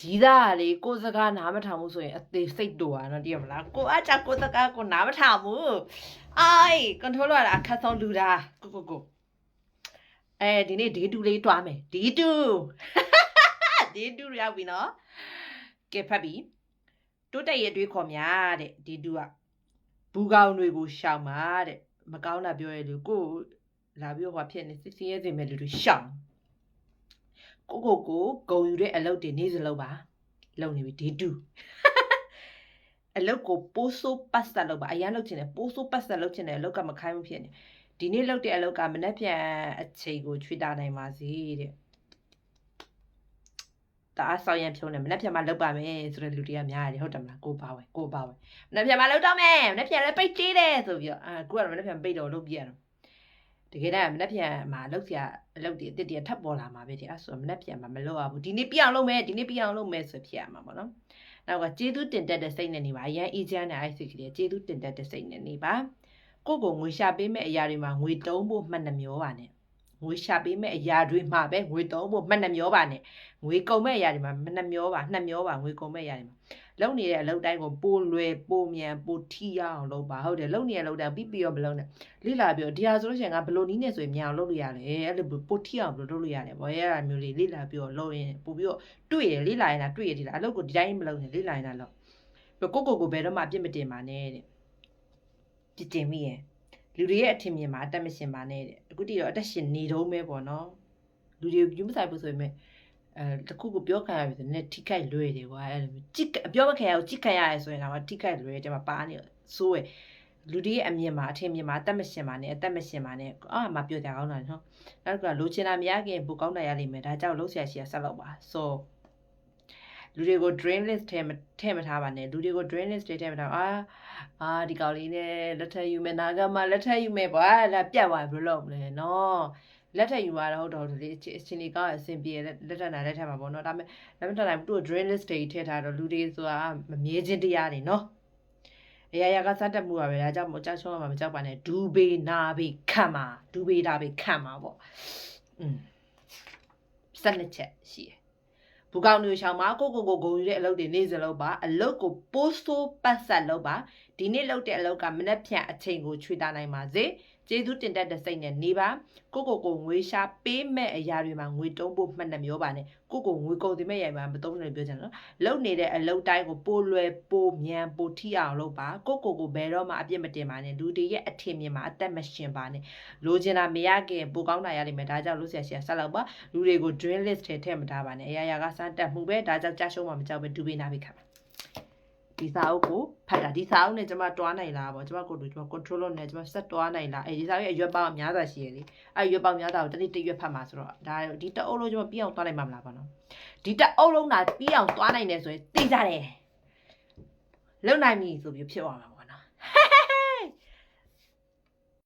ဒီသားလေကိုစကားနားမထောင်ဘူးဆိုရင်အသေးစိတ်တူอ่ะเนาะတည်ရမလားကိုအကြကိုစကားကိုနားမထောင်ဘူးအိုင် control ရတာအခက်ဆုံးလူတာကိုဒီနေ့ day 2လေးတွားမယ် day 2 day 2ရောက်ပြီเนาะကဲဖတ်ပြီတိုးတက်ရဲ့တွေးခေါ်များတဲ့ day 2ကဘူးကောင်းတွေကိုရှောင်ပါတဲ့မကောင်းတာပြောရလို့ကိုလာပြီးတော့ဖြစ်နေစစ်စင်းရဲစင်မဲ့လူတွေရှောင်ကိုဂုံယူတဲ့အလုပ်တွေနေ့စလုပ်ပါလုပ်နေပြီ day 2 အလုပ်ကိုပိုးဆိုးပတ်ဆက်လုပ်ပါအရန်လုပ်ချင်တယ်ပိုးဆိုးပတ်ဆက်လုပ်ချင်တယ်အလုပ်ကမခိုင်းမဖြစ်နေဒီနေ့လုပ်တဲ့အလုပ်ကမနှက်ပြန်အချိန်ကိုချွေတာနိုင်ပါစေတဲ့တအားဆောင်ရံဖြုံးတယ်မနှက်ပြန်မှလုပ်ပါမယ်ဆိုတဲ့လူတွေကများတယ်ဟုတ်တယ်မလားကိုပါဝဲမနှက်ပြန်မှလုပ်တော့မယ်မနှက်ပြန်လည်းပိတ်သေးတယ်ဆိုပြီးတော့ကိုကတော့မနှက်ပြန်ပိတ်တော့လုပ်ပြရတော့တကယ်တမ်းမနှက်ပြန်မှာလုပ်စရာအလုပ်တွေအစ်စ်တွေထပ်ပေါ်လာမှာပဲတဲ့အဲ့ဆိုမနှက်ပြန်မှာမလုပ်ရဘူးဒီနေ့ပြအောင်လုပ်မယ်ဆိုဖြစ်ရမှာပေါ့နော်နောက်ကကျေးဇူးတင်တတ်တဲ့စိတ်နဲ့နေပါအရန်အေးချမ်းတဲ့အဲ့စိတ်ကလေးကျေးဇူးတင်တတ်တဲ့စိတ်နဲ့နေပါကိုငွေရှာပေးမဲ့အရာတွေမှာငွေတုံးဖို့မှတ်နှမျောပါနဲ့ငွေရှာပေးမဲ့အရာတွေမှာပဲငွေတုံးဖို့မှတ်နှမျောပါနဲ့ငွေကုန်မဲ့အရာတွေမှာမှတ်နှမျောပါငွေကုန်မဲ့အရာတွေမှာလုံနေတဲ့အလုပ်တိုင်းကိုပိုလွယ်ပိုမြန်ပိုထိရအောင်လုပ်ပါဟုတ်တယ်လုံနေတဲ့အလုပ်တိုင်းပြီးရောမလုပ်နဲ့လိလာပြောဒီဟာဆိုလို့ရှိရင်ကဘလို့နီးနေဆိုရင်မြန်အောင်လုပ်လို့ရတယ်အဲ့လိုပိုထိအောင်လုပ်လို့ရတယ်ဘောရဲအဲ့မျိုးလေးလိလာပြောလုပ်ရင်ပို့ပြီးတော့တွေ့ရလိလာရင်လားတွေ့ရဒီလားအလုပ်ကိုဒီတိုင်းမလုပ်နဲ့လိလာရင်လားလို့ကိုဘယ်တော့မှအပြစ်မတင်ပါနဲ့တဲ့တင်မိရဲ့လူတွေရဲ့အထင်မြင်မှာအသက်မရှင်ပါနဲ့တဲ့အခုတည်းတော့အသက်ရှင်နေတော့မဲပေါ့နော်လူတွေယူမဆိုင်ဘူးဆိုရင်တခုကိုပြောခံရပြီဆိုရင်ထိခိုက်လွယ်တယ်ကွာအဲ့လိုပြောမခံရဘူးကြည့်ခံရတယ်ဆိုရင်တော့ထိခိုက်လွယ်တယ်မှာပါနေဆိုးရယ်လူတွေရဲ့အမြင်မှာအထင်မြင်မှာအသက်မရှင်ပါနဲ့မပြောကြကောင်းတာနော်နောက်ကလိုချင်တာမရခင်ပိုကောင်းတာရလိမ့်မယ်ဒါကြောင့်လုံးဆရာရှိရဆက်လောက်ပါဆိုလူတွေကို drain list ထဲမထားပါနဲ့လူတွေကို drain list ထဲမထားဒီကောင်လေးနဲ့လက်ထပ်ယူမယ်နာကမှလက်ထပ်ယူမယ်ကွာလာပြတ်သွားဘယ်လိုလုပ်မလဲနော်လက်ထပ်ယူရတော့ဟုတ်တော့လေအချင်းလေးကအဆင်ပြေလက်ထပ်မှာပေါ့နော်ဒါပေမဲ့တိုင်းသူ့ drain list တွေထည့်ထားတော့လူတွေဆိုတာမမြဲခြင်းတရားတွေနော်အရာကစတတ်မှုပါပဲဒါကြောင့်မကြောက်ချောမှာမကြောက်ပါနဲ့ဒူဘေနာဘေခံမှာဒူဘေဒါဘေခံမှာပေါ့12ချက်ရှိတယ်ဘူကောင်းမျိုးရှောင်းမှာကိုဂုံယူတဲ့အလုပ်တွေနေ့စဉ်လုပ်ပါအလုပ်ကိုပိုးဆိုးပတ်ဆက်လုပ်ပါဒီနေ့လုပ်တဲ့အလုပ်ကမနှက်ဖြန်အချိန်ကိုချွေတာနိုင်ပါစေကျေးဇူးတင်တတ်တဲ့စိတ်နဲ့နေပါကိုငွေရှာပေးမဲ့အရာတွေမှာငွေတုံးဖို့မှတ်နှမျောပါနဲ့ကိုငွေကုန်တင်မဲ့ရိုင်မှာမတုံးနဲ့ပြောချင်နော်လုပ်နေတဲ့အလုပ်တိုင်းကိုပိုလွယ်ပိုမြန်ပိုထိအောင်လုပ်ပါကိုဘယ်တော့မှအပြစ်မတင်ပါနဲ့လူတွေရဲ့အထင်မြင်မှာအသက်မရှင်ပါနဲ့လိုချင်တာမရခင်ပိုကောင်းတာရလိမ့်မယ်ဒါကြောင့်လို့ဆရာဆက်လောက်ပါလူတွေကို drain list ထဲထည့်မထားပါနဲ့အရာကစတက်မှုပဲဒါကြောင့်ကြာရှုံးမှမကြောက်ပဲဒူပေးနာပြီခါဒီစာအုပ်ကိုဖတ်တာဒီစာအုပ်နဲ့ကျွန်မတွားနိုင်လားပေါ့ကျွန်မကိုကျွန်မ control လုပ်နေကျွန်မဆက်တွားနိုင်လားဒီစာအုပ်ရဲ့ရွက်ပေါင်းအများစွာရှိရလေရွက်ပေါင်းများစွာကိုတစ်ရွက်ဖတ်မှာဆိုတော့ဒါဒီတအုပ်လုံးကျွန်မပြီးအောင်တွားနိုင်မှာမလားပေါ့နော်ဒီတအုပ်လုံးသာပြီးအောင်တွားနိုင်တယ်ဆိုရင်သိကြတယ်လုံနိုင်ပြီဆိုပြီးဖြစ်သွားမှာ